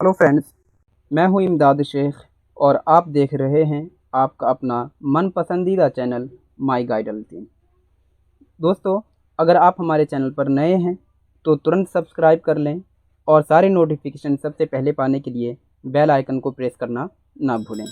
Hello friends, मैं हूं इमदाद शेख और आप देख रहे हैं आपका अपना मन पसंदीदा चैनल माई गाइडल टीम। दोस्तों, अगर आप हमारे चैनल पर नए हैं तो तुरंत सब्सक्राइब कर लें और सारे नोटिफिकेशन सबसे पहले पाने के लिए बेल आइकन को प्रेस करना ना भूलें।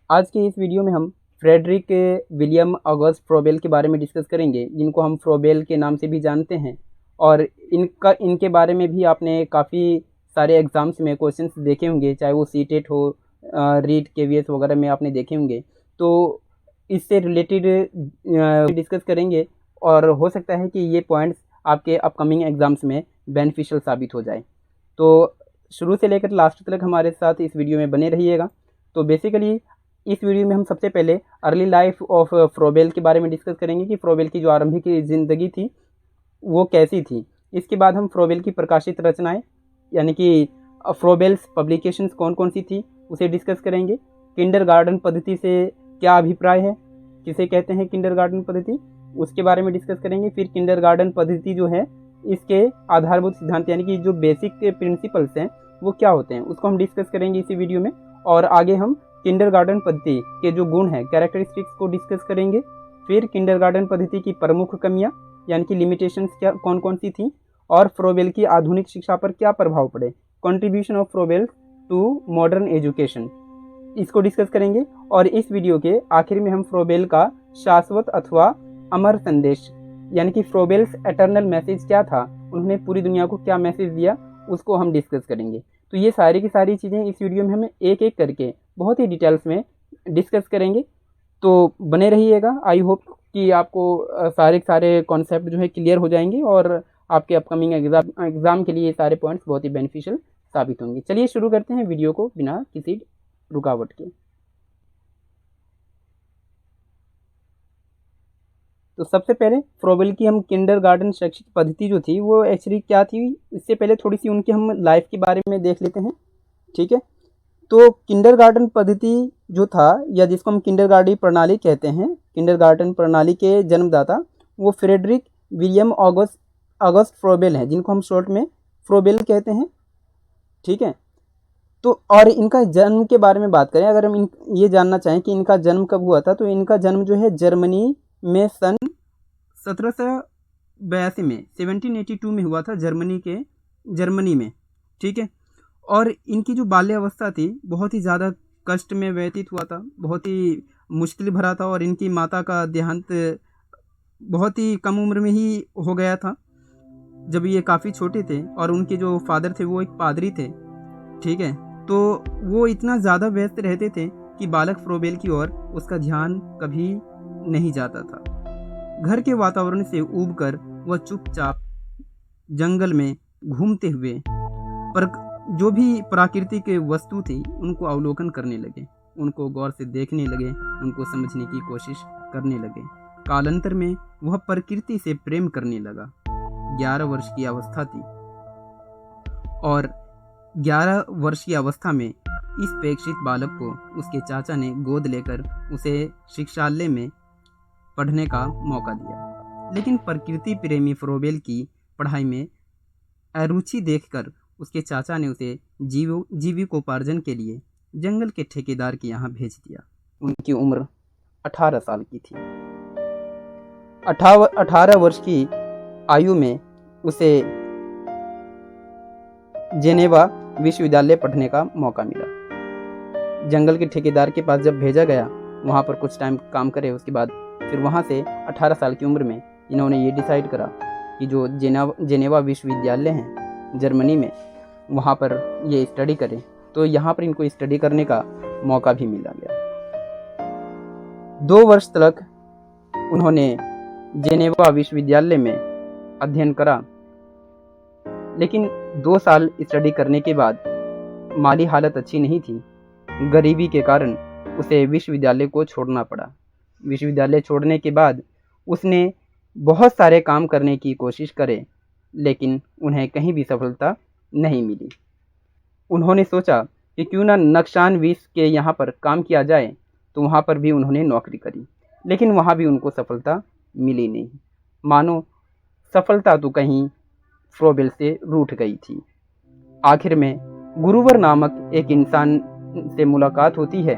आज के इस वीडियो में हम फ्रेडरिक विलियम ऑगस्ट फ्रोबेल के बारे में डिस्कस करेंगे, जिनको हम फ्रोबेल के नाम से भी जानते हैं। और इनके बारे में भी आपने काफ़ी सारे एग्ज़ाम्स में क्वेश्चंस देखे होंगे, चाहे वो सीटेट हो, रीट केवीएस वगैरह में आपने देखे होंगे। तो इससे रिलेटेड डिस्कस करेंगे और हो सकता है कि ये पॉइंट्स आपके अपकमिंग एग्ज़ाम्स में बेनिफिशियल साबित हो जाए। तो शुरू से लेकर लास्ट तक हमारे साथ इस वीडियो में बने रहिएगा। तो बेसिकली इस वीडियो में हम सबसे पहले अर्ली लाइफ ऑफ फ्रोबेल के बारे में डिस्कस करेंगे कि फ्रोबेल की जो आरंभिक ज़िंदगी थी वो कैसी थी। इसके बाद हम फ्रोबेल की प्रकाशित रचनाएं यानी कि फ्रोबेल्स पब्लिकेशंस कौन कौन सी थी उसे डिस्कस करेंगे। किंडरगार्टन पद्धति से क्या अभिप्राय है, किसे कहते हैं किंडरगार्टन पद्धति, उसके बारे में डिस्कस करेंगे। फिर किंडरगार्टन पद्धति जो है इसके आधारभूत सिद्धांत यानी कि जो बेसिक प्रिंसिपल्स हैं वो क्या होते हैं उसको हम डिस्कस करेंगे इसी वीडियो में। और आगे हम किंडरगार्टन पद्धति के जो गुण हैं, कैरेक्टरिस्टिक्स को डिस्कस करेंगे। फिर किंडरगार्टन पद्धति की प्रमुख कमियां यानी कि लिमिटेशंस क्या कौन कौन सी थी, और फ्रोबेल की आधुनिक शिक्षा पर क्या प्रभाव पड़े, contribution of Froebel to modern education, इसको डिस्कस करेंगे। और इस वीडियो के आखिर में हम फ्रोबेल का शाश्वत अथवा अमर संदेश यानी कि फ्रोबेल्स एटर्नल मैसेज क्या था, उन्होंने पूरी दुनिया को क्या मैसेज दिया, उसको हम डिस्कस करेंगे। तो ये सारी की सारी चीज़ें इस वीडियो में हमें एक एक करके बहुत ही डिटेल्स में डिस्कस करेंगे। तो बने रहिएगा। आई होप कि आपको सारे कॉन्सेप्ट जो है क्लियर हो जाएंगे और आपके अपकमिंग एग्ज़ाम के लिए ये सारे पॉइंट्स बहुत ही बेनिफिशियल साबित होंगे। चलिए शुरू करते हैं वीडियो को बिना किसी रुकावट के। तो सबसे पहले फ्रोबेल की हम किंडरगार्टन शैक्षिक पद्धति जो थी वो एक्चुअली क्या थी, इससे पहले थोड़ी सी उनकी हम लाइफ के बारे में देख लेते हैं। ठीक है, तो किंडरगार्टन पद्धति जो था या जिसको हम किंडरगार्टन प्रणाली कहते हैं, किंडरगार्टन प्रणाली के जन्मदाता वो फ्रेडरिक विलियम ऑगस्ट फ्रोबेल हैं, जिनको हम शॉर्ट में फ्रोबेल कहते हैं। ठीक है, तो और इनका जन्म के बारे में बात करें, अगर हम ये जानना चाहें कि इनका जन्म कब हुआ था, तो इनका जन्म जो है जर्मनी में सन 1782 में 1782 में हुआ था, जर्मनी में। ठीक है, और इनकी जो बाल्यावस्था थी बहुत ही ज़्यादा कष्ट में व्यतीत हुआ था, बहुत ही मुश्किल भरा था। और इनकी माता का देहांत बहुत ही कम उम्र में ही हो गया था, जब ये काफ़ी छोटे थे। और उनके जो फादर थे वो एक पादरी थे। ठीक है, तो वो इतना ज़्यादा व्यस्त रहते थे कि बालक फ्रोबेल की ओर उसका ध्यान कभी नहीं जाता था। घर के वातावरण से ऊबकर वह चुपचाप जंगल में घूमते हुए पर जो भी प्राकृतिक वस्तु थी उनको अवलोकन करने लगे, उनको गौर से देखने लगे, उनको समझने की कोशिश करने लगे। कालांतर में वह प्रकृति से प्रेम करने लगा। 11 वर्ष की अवस्था थी और 11 वर्ष की अवस्था में इस प्रेक्षित बालक को उसके चाचा ने गोद लेकर उसे शिक्षालय में पढ़ने का मौका दिया। लेकिन प्रकृति प्रेमी फ्रोबेल की पढ़ाई में अरुचि देखकर उसके चाचा ने उसे जीविकोपार्जन के लिए जंगल के ठेकेदार के यहाँ भेज दिया। उनकी उम्र 18 साल की थी। 18 वर्ष की आयु में उसे जेनेवा विश्वविद्यालय पढ़ने का मौका मिला। जंगल के ठेकेदार के पास जब भेजा गया, वहाँ पर कुछ टाइम काम करे, उसके बाद फिर वहाँ से 18 साल की उम्र में इन्होंने ये डिसाइड करा कि जो जेनेवा विश्वविद्यालय है जर्मनी में, वहाँ पर ये स्टडी करें। तो यहाँ पर इनको स्टडी करने का मौका भी मिला गया। 2 वर्ष तक उन्होंने जेनेवा विश्वविद्यालय में अध्ययन करा, लेकिन 2 साल स्टडी करने के बाद माली हालत अच्छी नहीं थी। गरीबी के कारण उसे विश्वविद्यालय को छोड़ना पड़ा। विश्वविद्यालय छोड़ने के बाद उसने बहुत सारे काम करने की कोशिश करे, लेकिन उन्हें कहीं भी सफलता नहीं मिली। उन्होंने सोचा कि क्यों ना नक्शान विष के यहाँ पर काम किया जाए, तो वहाँ पर भी उन्होंने नौकरी करी, लेकिन वहाँ भी उनको सफलता मिली नहीं। मानो सफलता तो कहीं फ्रोबेल से रूठ गई थी। आखिर में गुरुवर नामक एक इंसान से मुलाकात होती है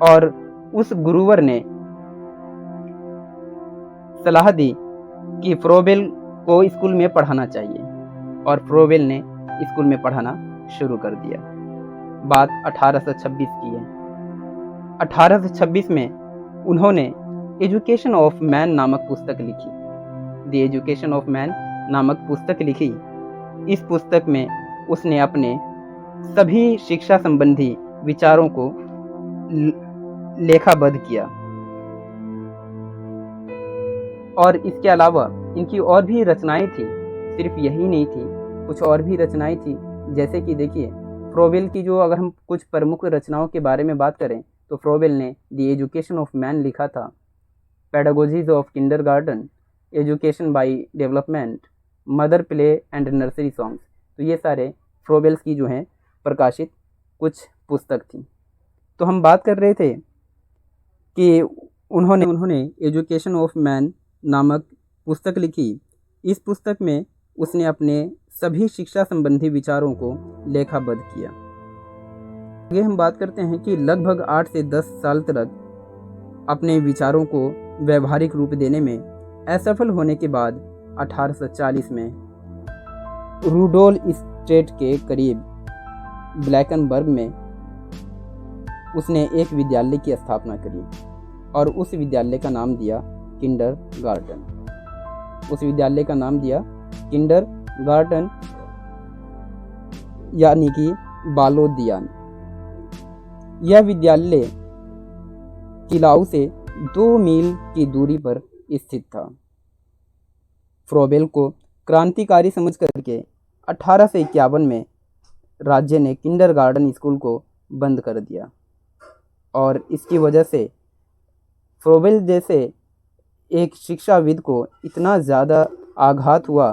और उस गुरुवर ने सलाह दी कि फ्रोबेल को स्कूल में पढ़ाना चाहिए और फ्रोबेल ने स्कूल में पढ़ाना शुरू कर दिया। बात 1826 की है। 1826 में उन्होंने एजुकेशन ऑफ मैन नामक पुस्तक लिखी। द एजुकेशन ऑफ मैन नामक पुस्तक लिखी। इस पुस्तक में उसने अपने सभी शिक्षा संबंधी विचारों को लेखाबद्ध किया और इसके अलावा इनकी और भी रचनाएं थी। सिर्फ यही नहीं थी, कुछ और भी रचनाएं थी। जैसे कि देखिए, फ्रोबेल की जो अगर हम कुछ प्रमुख रचनाओं के बारे में बात करें तो फ्रोबेल ने द एजुकेशन ऑफ मैन लिखा था, pedagogies of kindergarten, education by development, mother play and nursery songs. तो ये सारे फ्रोबेल्स की जो हैं प्रकाशित कुछ पुस्तक थी। तो हम बात कर रहे थे कि उन्होंने एजुकेशन ऑफ मैन नामक पुस्तक लिखी। इस पुस्तक में उसने अपने सभी शिक्षा संबंधी विचारों को लेखाबद्ध किया। आगे हम बात करते हैं कि लगभग 8 से 10 साल तक अपने विचारों को व्यवहारिक रूप देने में असफल होने के बाद 1840 में रूडोल स्टेट के करीब ब्लैकनबर्ग में उसने एक विद्यालय की स्थापना करी और उस विद्यालय का नाम दिया किंडरगार्टन। उस विद्यालय का नाम दिया किंडरगार्टन, यानी कि बालोद्यान। यह विद्यालय किलाऊ से 2 मील की दूरी पर स्थित था। फ्रोबेल को क्रांतिकारी समझ करके 1851 में राज्य ने किंडरगार्टन स्कूल को बंद कर दिया और इसकी वजह से फ्रोबेल जैसे एक शिक्षाविद को इतना ज़्यादा आघात हुआ,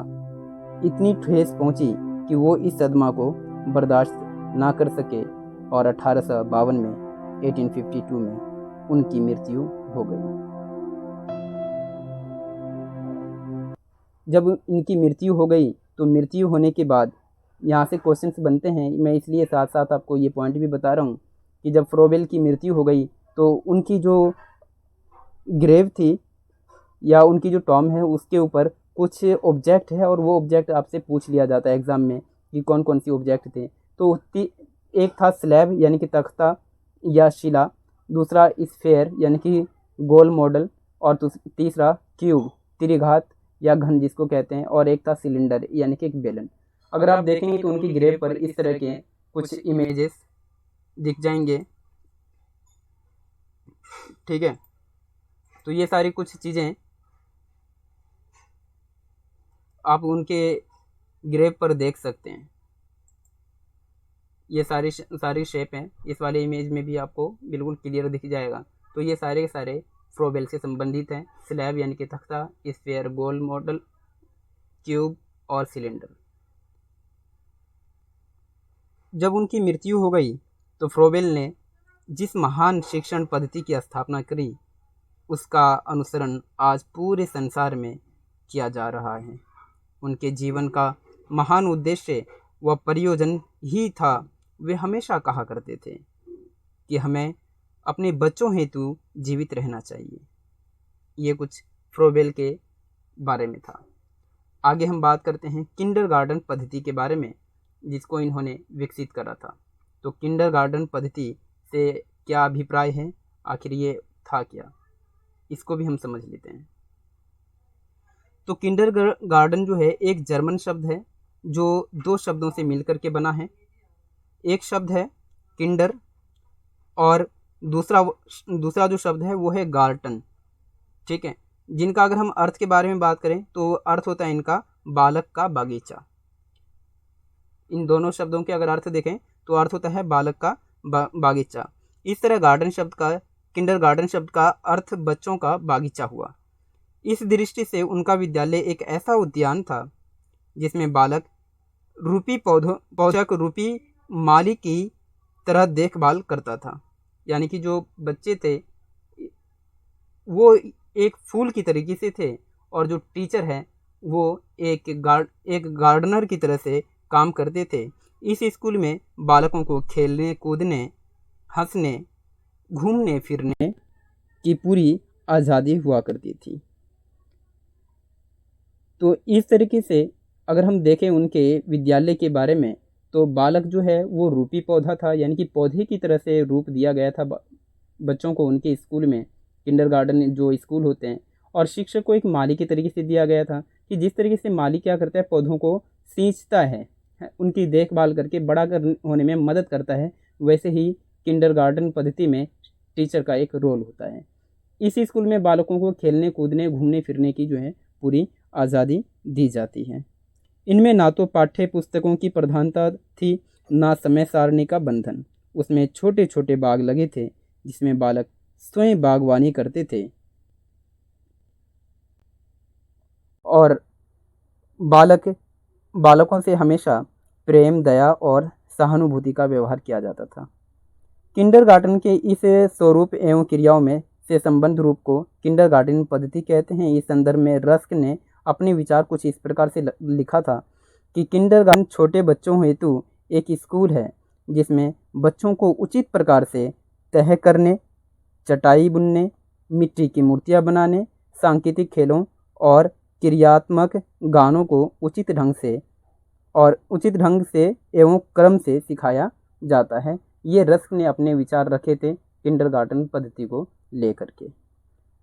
इतनी ठेस पहुंची कि वो इस सदमा को बर्दाश्त ना कर सके और 1852 में 1852 में उनकी मृत्यु हो गई। जब इनकी मृत्यु हो गई तो मृत्यु होने के बाद यहाँ से क्वेश्चंस बनते हैं। मैं इसलिए साथ साथ आपको ये पॉइंट भी बता रहा हूँ कि जब फ्रोबेल की मृत्यु हो गई तो उनकी जो ग्रेव थी या उनकी जो टॉम है उसके ऊपर कुछ ऑब्जेक्ट है और वो ऑब्जेक्ट आपसे पूछ लिया जाता है एग्ज़ाम में कि कौन कौन सी ऑब्जेक्ट थे। तो एक था स्लैब यानी कि तख्ता या शिला, दूसरा स्फेयर यानी कि गोल मॉडल, और तीसरा क्यूब त्रिघात या घन जिसको कहते हैं, और एक था सिलेंडर यानी कि एक बेलन। अगर आप देखेंगे तो उनकी ग्रेव पर इस तरह के कुछ इमेजेस दिख जाएंगे, ठीक है। तो ये सारी कुछ चीज़ें आप उनके ग्रेव पर देख सकते हैं। ये सारी शेप हैं, इस वाले इमेज में भी आपको बिल्कुल क्लियर दिख जाएगा। तो ये सारे के सारे फ्रोबेल से संबंधित हैं। स्लैब यानी कि तख्ता, स्फीयर गोल मॉडल, क्यूब और सिलेंडर। जब उनकी मृत्यु हो गई तो फ्रोबेल ने जिस महान शिक्षण पद्धति की स्थापना करी उसका अनुसरण आज पूरे संसार में किया जा रहा है। उनके जीवन का महान उद्देश्य व प्रयोजन ही था। वे हमेशा कहा करते थे कि हमें अपने बच्चों हेतु जीवित रहना चाहिए। ये कुछ फ्रोबेल के बारे में था। आगे हम बात करते हैं किंडरगार्टन पद्धति के बारे में, जिसको इन्होंने विकसित करा था। तो किंडरगार्टन पद्धति से क्या अभिप्राय है, आखिर ये था क्या, इसको भी हम समझ लेते हैं। तो किंडरगार्टन जो है एक जर्मन शब्द है जो 2 शब्दों से मिलकर के बना है। एक शब्द है किंडर और दूसरा जो शब्द है वो है गार्टन, ठीक है। जिनका अगर हम अर्थ के बारे में बात करें तो अर्थ होता है इनका बालक का बागीचा। इन दोनों शब्दों के अगर अर्थ देखें तो अर्थ होता है बालक का बागीचा। इस तरह गार्डन शब्द का, किंडरगार्टन शब्द का अर्थ बच्चों का बागीचा हुआ। इस दृष्टि से उनका विद्यालय एक ऐसा उद्यान था जिसमें बालक रूपी पौधक रूपी माली की तरह देखभाल करता था। यानी कि जो बच्चे थे वो एक फूल की तरीके से थे और जो टीचर है वो एक गार्डनर की तरह से काम करते थे। इस स्कूल में बालकों को खेलने कूदने, हंसने, घूमने फिरने की पूरी आज़ादी हुआ करती थी। तो इस तरीके से अगर हम देखें उनके विद्यालय के बारे में, तो बालक जो है वो रूपी पौधा था, यानी कि पौधे की तरह से रूप दिया गया था बच्चों को उनके स्कूल में, किंडरगार्टन जो स्कूल होते हैं। और शिक्षक को एक माली के तरीके से दिया गया था कि जिस तरीके से माली क्या करता है, पौधों को सींचता है, उनकी देखभाल करके बड़ा होने में मदद करता है, वैसे ही किंडरगार्टन पद्धति में टीचर का एक रोल होता है। इस स्कूल में बालकों को खेलने कूदने घूमने फिरने की जो है पूरी आज़ादी दी जाती है। इनमें ना तो पाठ्य पुस्तकों की प्रधानता थी, ना समय सारणी का बंधन। उसमें छोटे छोटे बाग लगे थे जिसमें बालक स्वयं बागवानी करते थे और बालकों से हमेशा प्रेम, दया और सहानुभूति का व्यवहार किया जाता था। किंडरगार्टन के इस स्वरूप एवं क्रियाओं में से संबंध रूप को किंडरगार्टन पद्धति कहते हैं। इस संदर्भ में रस्क ने अपने विचार कुछ इस प्रकार से लिखा था कि किंडरगार्टन छोटे बच्चों हेतु एक स्कूल है जिसमें बच्चों को उचित प्रकार से तह करने, चटाई बुनने, मिट्टी की मूर्तियाँ बनाने, सांकेतिक खेलों और क्रियात्मक गानों को उचित ढंग से एवं क्रम से सिखाया जाता है। ये रस्क ने अपने विचार रखे थे किंडरगार्टन पद्धति को लेकर के।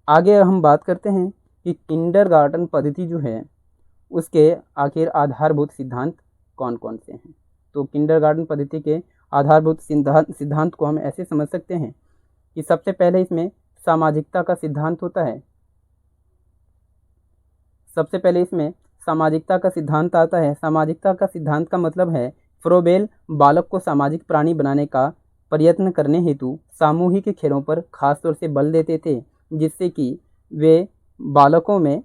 आगे हम बात करते हैं कि किंडरगार्टन पद्धति जो है उसके आखिर आधारभूत सिद्धांत कौन कौन से हैं। तो किंडरगार्टन पद्धति के आधारभूत सिद्धांत को हम ऐसे समझ सकते हैं कि सबसे पहले इसमें सामाजिकता का सिद्धांत होता है। सबसे पहले इसमें सामाजिकता का सिद्धांत आता है। सामाजिकता का सिद्धांत का मतलब है फ्रोबेल बालक को सामाजिक प्राणी बनाने का प्रयत्न करने हेतु सामूहिक खेलों पर खास तौर से बल देते थे, जिससे कि वे बालकों में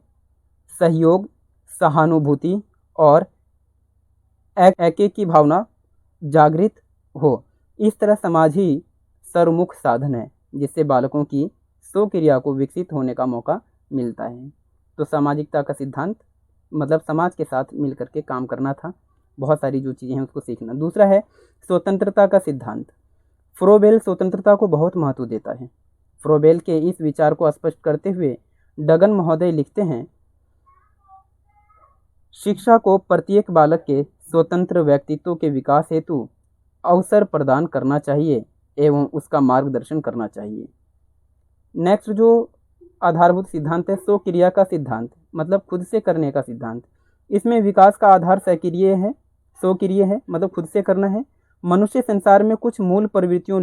सहयोग, सहानुभूति और एके की भावना जागृत हो। इस तरह समाज ही सर्वमुख साधन है जिससे बालकों की स्वक्रिया को विकसित होने का मौका मिलता है। तो सामाजिकता का सिद्धांत मतलब समाज के साथ मिलकर के काम करना था, बहुत सारी जो चीज़ें हैं उसको सीखना। दूसरा है स्वतंत्रता का सिद्धांत। फ्रोबेल स्वतंत्रता को बहुत महत्व देता है। फ्रोबेल के इस विचार को स्पष्ट करते हुए डगन महोदय लिखते हैं, शिक्षा को प्रत्येक बालक के स्वतंत्र व्यक्तित्व के विकास हेतु अवसर प्रदान करना चाहिए एवं उसका मार्गदर्शन करना चाहिए। नेक्स्ट जो आधारभूत सिद्धांत है स्वक्रिया का सिद्धांत, मतलब खुद से करने का सिद्धांत। इसमें विकास का आधार सक्रिय है, स्वक्रिय है, मतलब खुद से करना है। मनुष्य संसार में कुछ मूल प्रवृत्तियों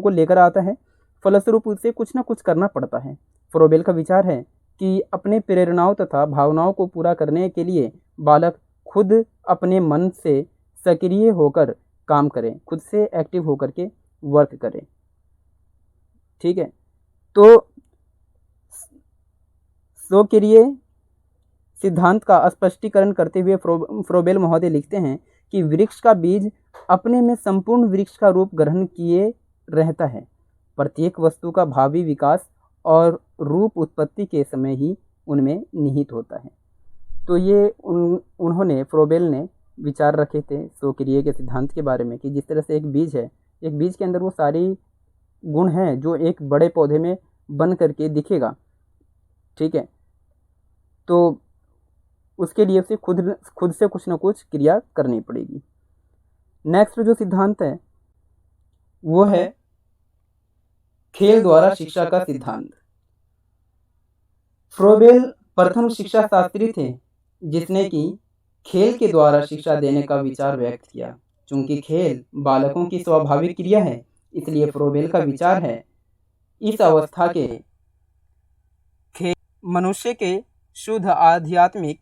को लेकर आता है, फलस्वरूप उससे कुछ ना कुछ करना पड़ता है। फ्रोबेल का विचार है कि अपने प्रेरणाओं तथा भावनाओं को पूरा करने के लिए बालक खुद अपने मन से सक्रिय होकर काम करें, खुद से एक्टिव होकर के वर्क करें। ठीक है, तो स्वक्रिय सिद्धांत का स्पष्टीकरण करते हुए फ्रोबेल महोदय लिखते हैं कि वृक्ष का बीज अपने में संपूर्ण वृक्ष का रूप ग्रहण किए रहता है। प्रत्येक वस्तु का भावी विकास और रूप उत्पत्ति के समय ही उनमें निहित होता है। तो ये उन्होंने फ्रोबेल ने विचार रखे थे स्वक्रिय के सिद्धांत के बारे में कि जिस तरह से एक बीज है, एक बीज के अंदर वो सारी गुण हैं जो एक बड़े पौधे में बन करके दिखेगा। ठीक है, तो उसके लिए उसे खुद से कुछ ना कुछ क्रिया करनी पड़ेगी। नेक्स्ट जो सिद्धांत है वो है खेल द्वारा शिक्षा का सिद्धांत। फ्रोबेल प्रथम शिक्षा शास्त्री थे जिसने कि खेल के द्वारा शिक्षा देने का विचार व्यक्त किया। चूंकि खेल बालकों की स्वाभाविक क्रिया है, इसलिए फ्रोबेल का विचार है इस अवस्था के खेल मनुष्य के शुद्ध आध्यात्मिक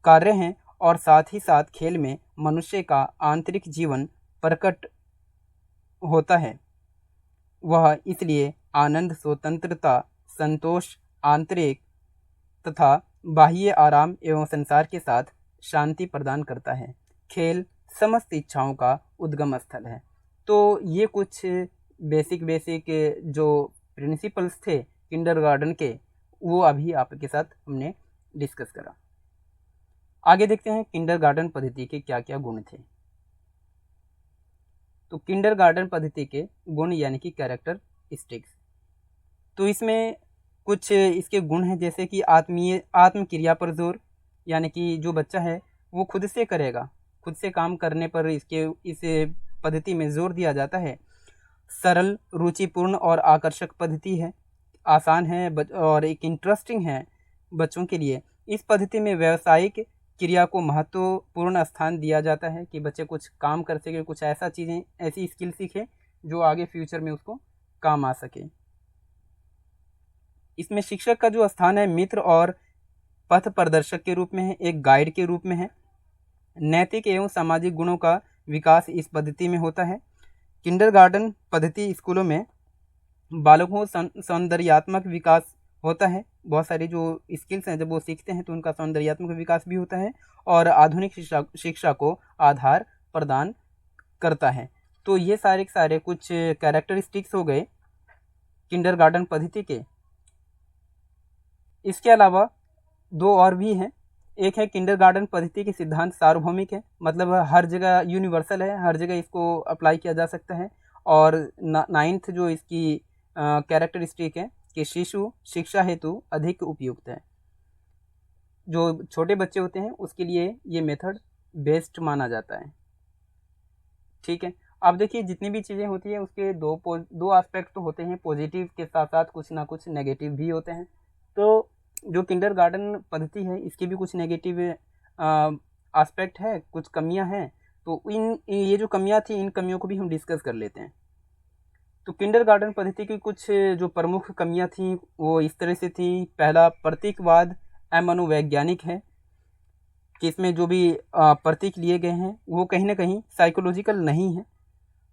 कार्य हैं और साथ ही साथ खेल में मनुष्य का आंतरिक जीवन प्रकट होता है। वह इसलिए आनंद, स्वतंत्रता, संतोष, आंतरिक तथा बाह्य आराम एवं संसार के साथ शांति प्रदान करता है। खेल समस्त इच्छाओं का उद्गम स्थल है। तो ये कुछ बेसिक जो प्रिंसिपल्स थे किंडरगार्टन के, वो अभी आपके साथ हमने डिस्कस करा। आगे देखते हैं किंडरगार्टन पद्धति के क्या क्या गुण थे। तो किंडरगार्टन पद्धति के गुण यानी कि कैरेक्टरिस्टिक्स, तो इसमें कुछ इसके गुण हैं, जैसे कि आत्म क्रिया पर जोर, यानी कि जो बच्चा है वो खुद से करेगा, खुद से काम करने पर इस पद्धति में जोर दिया जाता है। सरल, रुचिपूर्ण और आकर्षक पद्धति है, आसान है और एक इंटरेस्टिंग है बच्चों के लिए। इस पद्धति में व्यावसायिक क्रिया को महत्वपूर्ण स्थान दिया जाता है कि बच्चे कुछ काम कर सके, कुछ ऐसी स्किल सीखे जो आगे फ्यूचर में उसको काम आ सके। इसमें शिक्षक का जो स्थान है मित्र और पथ प्रदर्शक के रूप में है, एक गाइड के रूप में है। नैतिक एवं सामाजिक गुणों का विकास इस पद्धति में होता है। किंडरगार्टन पद्धति स्कूलों में बालकों सौंदर्यात्मक विकास होता है, बहुत सारी जो स्किल्स हैं जब वो सीखते हैं तो उनका सौंदर्यात्मक विकास भी होता है और आधुनिक शिक्षा को आधार प्रदान करता है। तो ये सारे कुछ कैरेक्टरिस्टिक्स हो गए किंडरगार्टन पद्धति के। इसके अलावा दो और भी हैं। एक है किंडरगार्टन पद्धति के सिद्धांत सार्वभौमिक है, मतलब हर जगह यूनिवर्सल है, हर जगह इसको अप्लाई किया जा सकता है। और 9th जो इसकी कैरेक्टरिस्टिक है कि शिशु शिक्षा हेतु अधिक उपयुक्त है। जो छोटे बच्चे होते हैं उसके लिए ये मेथड बेस्ट माना जाता है। ठीक है, अब देखिए जितनी भी चीज़ें होती है उसके दो एस्पेक्ट तो होते हैं, पॉजिटिव के साथ साथ कुछ ना कुछ नेगेटिव भी होते हैं। तो जो किंडरगार्टन पद्धति है इसके भी कुछ नेगेटिव एस्पेक्ट है, कुछ कमियां हैं। तो ये जो कमियां थी इन कमियों को भी हम डिस्कस कर लेते हैं। तो किंडरगार्टन पद्धति की कुछ जो प्रमुख कमियां थी वो इस तरह से थी। पहला, प्रतीकवाद अमनोवैज्ञानिक है कि इसमें जो भी प्रतीक लिए गए हैं वो कहीं ना कहीं साइकोलॉजिकल नहीं है।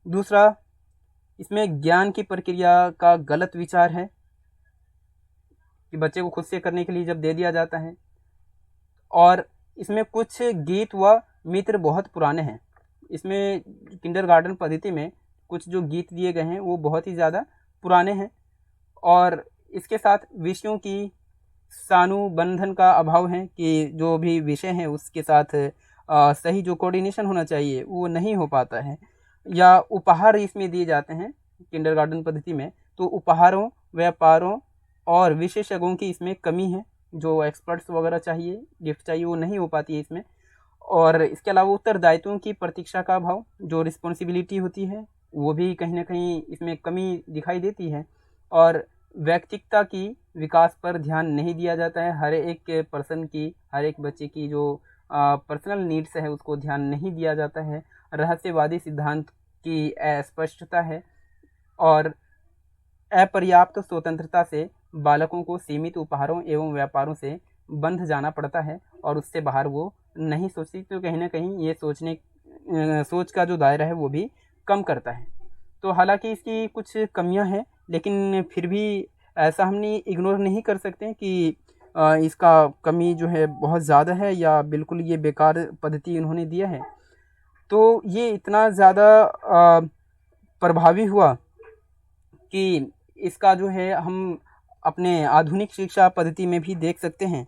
दूसरा, इसमें ज्ञान की प्रक्रिया का गलत विचार है कि बच्चे को खुद से करने के लिए जब दे दिया जाता है। और इसमें कुछ गीत व मित्र बहुत पुराने हैं। इसमें किंडरगार्टन पद्धति में कुछ जो गीत दिए गए हैं वो बहुत ही ज़्यादा पुराने हैं और इसके साथ विषयों की सानुबंधन का अभाव है कि जो भी विषय हैं उसके साथ सही जो कोऑर्डिनेशन होना चाहिए वो नहीं हो पाता है। या उपहार इसमें दिए जाते हैं किंडरगार्टन पद्धति में, तो उपहारों, व्यापारों और विशेषज्ञों की इसमें कमी है। जो एक्सपर्ट्स वगैरह चाहिए, गिफ्ट चाहिए, वो नहीं हो पाती है इसमें। और इसके अलावा उत्तरदायित्वों की प्रतीक्षा का अभाव, जो रिस्पॉन्सिबिलिटी होती है वो भी कहीं ना कहीं इसमें कमी दिखाई देती है। और व्यक्तित्वता की विकास पर ध्यान नहीं दिया जाता है। हर एक पर्सन की, हर एक बच्चे की जो पर्सनल नीड्स है उसको ध्यान नहीं दिया जाता है। रहस्यवादी सिद्धांत की अस्पष्टता है और अपर्याप्त स्वतंत्रता से बालकों को सीमित उपहारों एवं व्यापारों से बंध जाना पड़ता है और उससे बाहर वो नहीं सोचती। तो कहीं ना कहीं ये सोच का जो दायरा है वो भी कम करता है। तो हालांकि इसकी कुछ कमियां हैं लेकिन फिर भी ऐसा हमने इग्नोर नहीं कर सकते कि इसका कमी जो है बहुत ज़्यादा है या बिल्कुल ये बेकार पद्धति इन्होंने दिया है। तो ये इतना ज़्यादा प्रभावी हुआ कि इसका जो है हम अपने आधुनिक शिक्षा पद्धति में भी देख सकते हैं।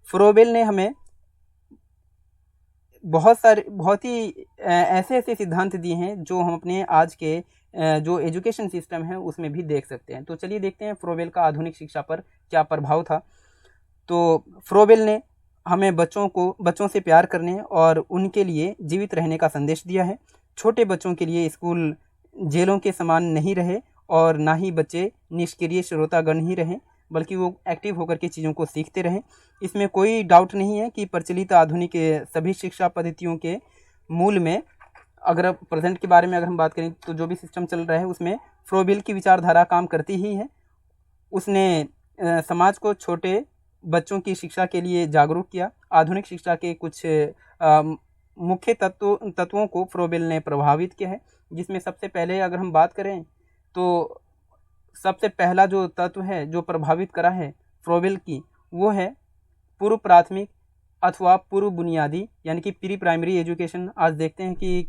फ्रोबेल ने हमें बहुत ही ऐसे सिद्धांत दिए हैं जो हम अपने आज के जो एजुकेशन सिस्टम है उसमें भी देख सकते हैं। तो चलिए देखते हैं फ्रोबेल का आधुनिक शिक्षा पर क्या प्रभाव था। तो फ्रोबेल ने हमें बच्चों से प्यार करने और उनके लिए जीवित रहने का संदेश दिया है। छोटे बच्चों के लिए स्कूल जेलों के समान नहीं रहे और ना ही बच्चे निष्क्रिय श्रोतागण ही रहें, बल्कि वो एक्टिव होकर के चीज़ों को सीखते रहें। इसमें कोई डाउट नहीं है कि प्रचलित आधुनिक सभी शिक्षा पद्धतियों के मूल में, अगर प्रेजेंट के बारे में अगर हम बात करें तो जो भी सिस्टम चल रहा है उसमें फ्रोबेल की विचारधारा काम करती ही है। उसने समाज को छोटे बच्चों की शिक्षा के लिए जागरूक किया। आधुनिक शिक्षा के कुछ मुख्य तत्वों को फ्रोबेल ने प्रभावित किया है, जिसमें सबसे पहले अगर हम बात करें तो सबसे पहला जो तत्व है जो प्रभावित करा है फ्रोबेल की वो है पूर्व प्राथमिक अथवा पूर्व बुनियादी यानी कि प्री प्राइमरी एजुकेशन। आज देखते हैं कि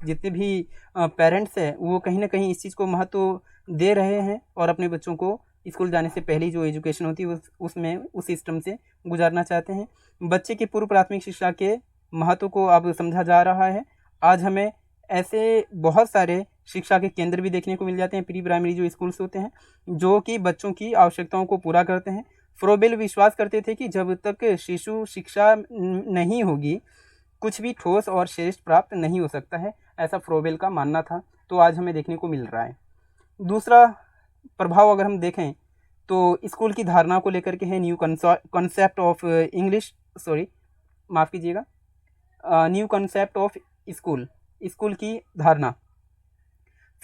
जितने भी पेरेंट्स हैं वो कहीं ना कहीं इस चीज़ को महत्व दे रहे हैं और अपने बच्चों को स्कूल जाने से पहले जो एजुकेशन होती है उसमें उस सिस्टम से गुजारना चाहते हैं। बच्चे की पूर्व प्राथमिक शिक्षा के महत्व को अब समझा जा रहा है। आज हमें ऐसे बहुत सारे शिक्षा के केंद्र भी देखने को मिल जाते हैं, प्री प्राइमरी जो स्कूल्स होते हैं, जो कि बच्चों की आवश्यकताओं को पूरा करते हैं। फ्रोबेल विश्वास करते थे कि जब तक शिशु शिक्षा नहीं होगी, कुछ भी ठोस और श्रेष्ठ प्राप्त नहीं हो सकता है, ऐसा फ्रोबेल का मानना था। तो आज हमें देखने को मिल रहा है। दूसरा प्रभाव अगर हम देखें तो स्कूल की धारणा को लेकर के है, new concept of English, sorry माफ़ कीजिएगा, new concept of school, school की धारणा।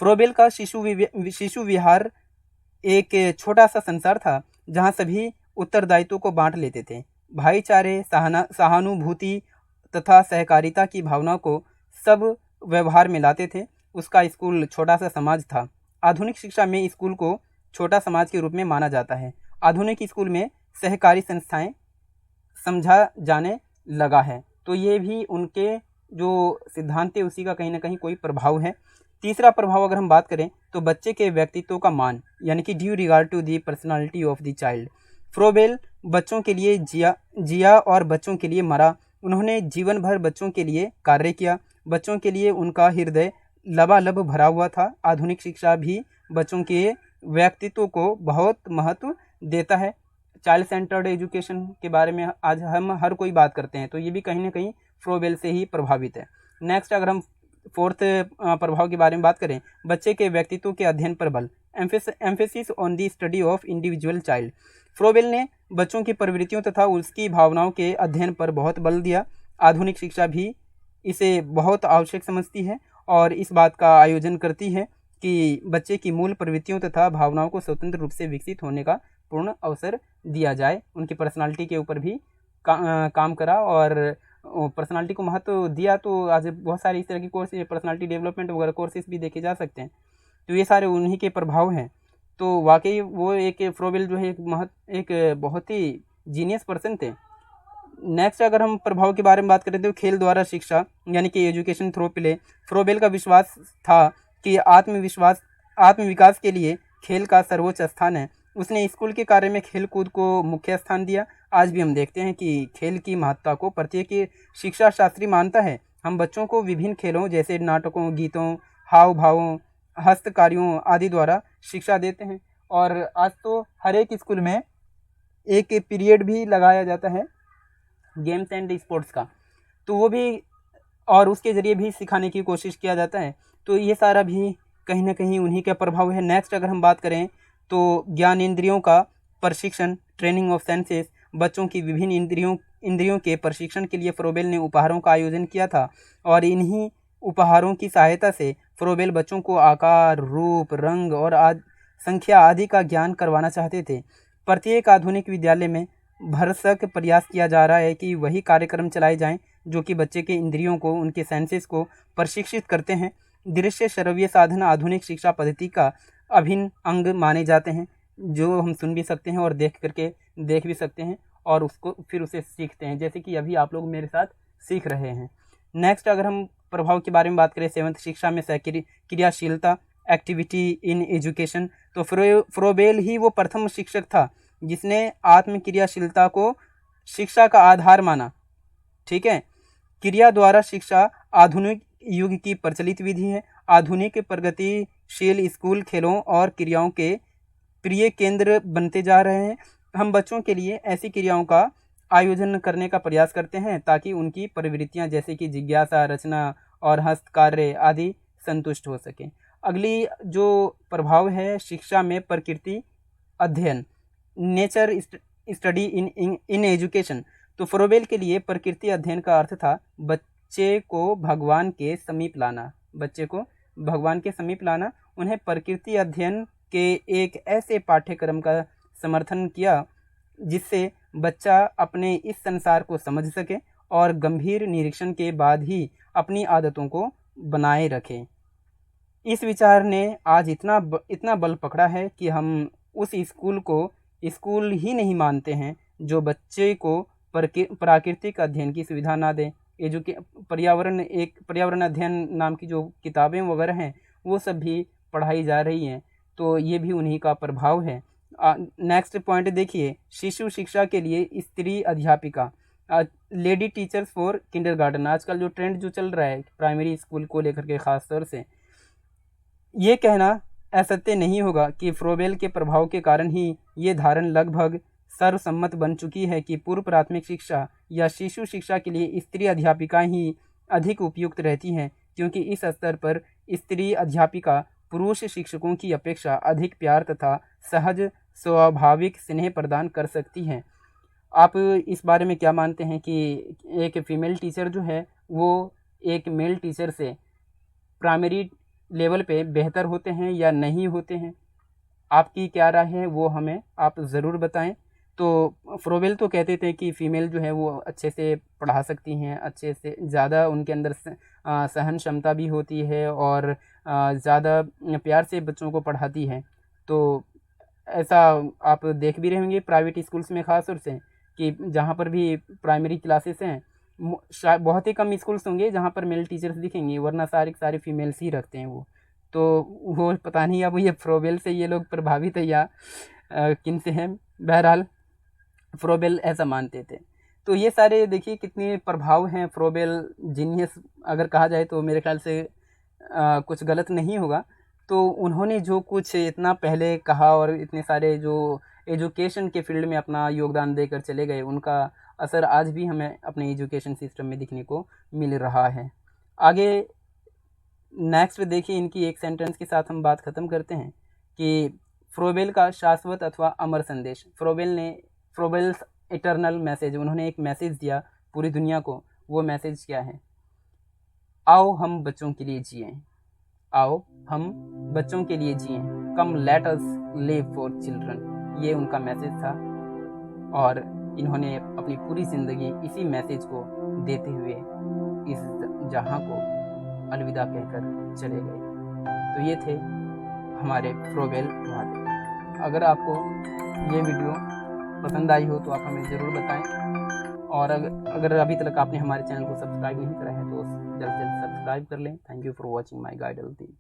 फ्रोबेल का शिशु विहार एक छोटा सा संसार था जहाँ सभी उत्तरदायित्व को बांट लेते थे। भाईचारे, सहानुभूति तथा सहकारिता की भावना को सब व्यवहार में लाते थे। उसका स्कूल छोटा सा समाज था। आधुनिक शिक्षा में स्कूल को छोटा समाज के रूप में माना जाता है। आधुनिक स्कूल में सहकारी संस्थाएं समझा जाने लगा है। तो ये भी उनके जो सिद्धांत है उसी का कहीं ना कहीं कोई प्रभाव है। तीसरा प्रभाव अगर हम बात करें तो बच्चे के व्यक्तित्व का मान, यानी कि due regard to the personality of the child. Froebel बच्चों के लिए जिया और बच्चों के लिए मरा। उन्होंने जीवन भर बच्चों के लिए कार्य किया। बच्चों के लिए उनका हृदय लबालब भरा हुआ था। आधुनिक शिक्षा भी बच्चों के व्यक्तित्व को बहुत महत्व देता है। चाइल्ड सेंटर्ड एजुकेशन के बारे में आज हम हर कोई बात करते हैं, तो ये भी कहीं ना कहीं फ्रोबेल से ही प्रभावित है। नेक्स्ट अगर हम फोर्थ प्रभाव के बारे में बात करें, बच्चे के व्यक्तित्व के अध्ययन पर बल, emphasis on the study of individual child. Froebel ने बच्चों की प्रवृत्तियों तथा उसकी भावनाओं के अध्ययन पर बहुत बल दिया। आधुनिक शिक्षा भी इसे बहुत आवश्यक समझती है और इस बात का आयोजन करती है कि बच्चे की मूल प्रवृत्तियों तथा भावनाओं को स्वतंत्र रूप से विकसित होने का पूर्ण अवसर दिया जाए। उनकी पर्सनालिटी के ऊपर भी काम करा और पर्सनालिटी को महत्व दिया। तो आज बहुत सारे इस तरह की कोर्स, पर्सनालिटी डेवलपमेंट वगैरह कोर्सेज भी देखे जा सकते हैं। तो ये सारे उन्हीं के प्रभाव हैं। तो वाकई वो एक फ्रोबेल जो है एक बहुत ही जीनियस पर्सन थे। नेक्स्ट अगर हम प्रभाव के बारे में बात करें तो खेल द्वारा शिक्षा, यानी कि एजुकेशन थ्रू प्ले। फ्रोबेल का विश्वास था कि आत्मविकास के लिए खेल का सर्वोच्च स्थान है। उसने स्कूल के कार्य में खेल कूद को मुख्य स्थान दिया। आज भी हम देखते हैं कि खेल की महत्ता को प्रत्येक शिक्षा शास्त्री मानता है। हम बच्चों को विभिन्न खेलों जैसे नाटकों, गीतों, हाव भावों, हस्तकार्यों आदि द्वारा शिक्षा देते हैं। और आज तो हर एक स्कूल में एक पीरियड भी लगाया जाता है गेम्स एंड स्पोर्ट्स का, तो वो भी और उसके ज़रिए भी सिखाने की कोशिश किया जाता है। तो ये सारा भी कहीं ना कहीं उन्हीं का प्रभाव है। नेक्स्ट अगर हम बात करें तो ज्ञानेंद्रियों का प्रशिक्षण, ट्रेनिंग ऑफ सेंसेस। बच्चों की विभिन्न इंद्रियों के प्रशिक्षण के लिए फ्रोबेल ने उपहारों का आयोजन किया था और इन्हीं उपहारों की सहायता से फ्रोबेल बच्चों को आकार, रूप, रंग और संख्या आदि का ज्ञान करवाना चाहते थे। प्रत्येक आधुनिक विद्यालय में भरसक प्रयास किया जा रहा है कि वही कार्यक्रम चलाए जाएं जो कि बच्चे के इंद्रियों को, उनके सेंसेस को प्रशिक्षित करते हैं। दृश्य श्रव्य साधन आधुनिक शिक्षा पद्धति का अभिन्न अंग माने जाते हैं, जो हम सुन भी सकते हैं और देख भी सकते हैं और उसको फिर उसे सीखते हैं, जैसे कि अभी आप लोग मेरे साथ सीख रहे हैं। नेक्स्ट अगर हम प्रभाव के बारे में बात करें, सेवंथ शिक्षा में क्रियाशीलता, एक्टिविटी इन एजुकेशन। तो फ्रोबेल ही वो प्रथम शिक्षक था जिसने आत्म क्रियाशीलता को शिक्षा का आधार माना। ठीक है, क्रिया द्वारा शिक्षा आधुनिक युग की प्रचलित विधि है। आधुनिक प्रगतिशील स्कूल खेलों और क्रियाओं के प्रिय केंद्र बनते जा रहे हैं। हम बच्चों के लिए ऐसी क्रियाओं का आयोजन करने का प्रयास करते हैं ताकि उनकी प्रवृत्तियां जैसे कि जिज्ञासा, रचना और हस्तकार्य आदि संतुष्ट हो सकें। अगली जो प्रभाव है शिक्षा में प्रकृति अध्ययन, नेचर स्टडी इन एजुकेशन। तो फ्रोबेल के लिए प्रकृति अध्ययन का अर्थ था बच्चे को भगवान के समीप लाना। उन्हें प्रकृति अध्ययन के एक ऐसे पाठ्यक्रम का समर्थन किया जिससे बच्चा अपने इस संसार को समझ सके और गंभीर निरीक्षण के बाद ही अपनी आदतों को बनाए रखे। इस विचार ने आज इतना बल पकड़ा है कि हम उस स्कूल को स्कूल ही नहीं मानते हैं जो बच्चे को प्राकृतिक अध्ययन की सुविधा ना दे। पर्यावरण अध्ययन नाम की जो किताबें वगैरह हैं वो सब भी पढ़ाई जा रही हैं। तो ये भी उन्हीं का प्रभाव है नेक्स्ट पॉइंट देखिए, शिशु शिक्षा के लिए स्त्री अध्यापिका, लेडी टीचर्स फॉर किंडरगार्टन। आजकल जो ट्रेंड जो चल रहा है प्राइमरी स्कूल को लेकर के ख़ास तौर से, ये कहना असत्य नहीं होगा कि फ्रोबेल के प्रभाव के कारण ही ये धारण लगभग सर्वसम्मत बन चुकी है कि पूर्व प्राथमिक शिक्षा या शिशु शिक्षा के लिए स्त्री अध्यापिका ही अधिक उपयुक्त रहती हैं, क्योंकि इस स्तर पर स्त्री अध्यापिका पुरुष शिक्षकों की अपेक्षा अधिक प्यार तथा सहज स्वाभाविक स्नेह प्रदान कर सकती हैं। आप इस बारे में क्या मानते हैं कि एक फीमेल टीचर जो है वो एक मेल टीचर से प्राइमरी लेवल पे बेहतर होते हैं या नहीं होते हैं? आपकी क्या राय है वो हमें आप ज़रूर बताएं। तो फ्रोबेल तो कहते थे कि फ़ीमेल जो है वो अच्छे से पढ़ा सकती हैं, अच्छे से ज़्यादा उनके अंदर सहन क्षमता भी होती है और ज़्यादा प्यार से बच्चों को पढ़ाती है। तो ऐसा आप देख भी रहे होंगे प्राइवेट स्कूल्स में ख़ास तौर से कि जहाँ पर भी प्राइमरी क्लासेस हैं, शायद बहुत ही कम स्कूल्स होंगे जहाँ पर मेल टीचर्स दिखेंगे, वरना सारे के सारे फीमेल्स ही रखते हैं वो। तो वो पता नहीं अब ये फ्रोबेल से ये लोग प्रभावित है या किन से हैं, बहरहाल फ्रोबेल ऐसा मानते थे। तो ये सारे देखिए कितने प्रभाव हैं फ्रोबेल जीनियस अगर कहा जाए तो मेरे ख्याल से कुछ गलत नहीं होगा। तो उन्होंने जो कुछ इतना पहले कहा और इतने सारे जो एजुकेशन के फील्ड में अपना योगदान देकर चले गए, उनका असर आज भी हमें अपने एजुकेशन सिस्टम में दिखने को मिल रहा है। आगे नेक्स्ट देखिए, इनकी एक सेंटेंस के साथ हम बात ख़त्म करते हैं कि फ्रोबेल का शाश्वत अथवा अमर संदेश। फ्रोबेल्स इटर्नल मैसेज, उन्होंने एक मैसेज दिया पूरी दुनिया को। वो मैसेज क्या है? आओ हम बच्चों के लिए जिएं, आओ हम बच्चों के लिए जिएं, come let us live for children. ये उनका मैसेज था और इन्होंने अपनी पूरी ज़िंदगी इसी मैसेज को देते हुए इस जहां को अलविदा कहकर चले गए। तो ये थे हमारे फ्रोबेल महादेव। अगर आपको ये वीडियो पसंद आई हो तो आप हमें ज़रूर बताएं, और अगर अभी तक आपने हमारे चैनल को सब्सक्राइब नहीं करा है तो जल्द से जल्द सब्सक्राइब कर लें। Thank you for watching my guide LT.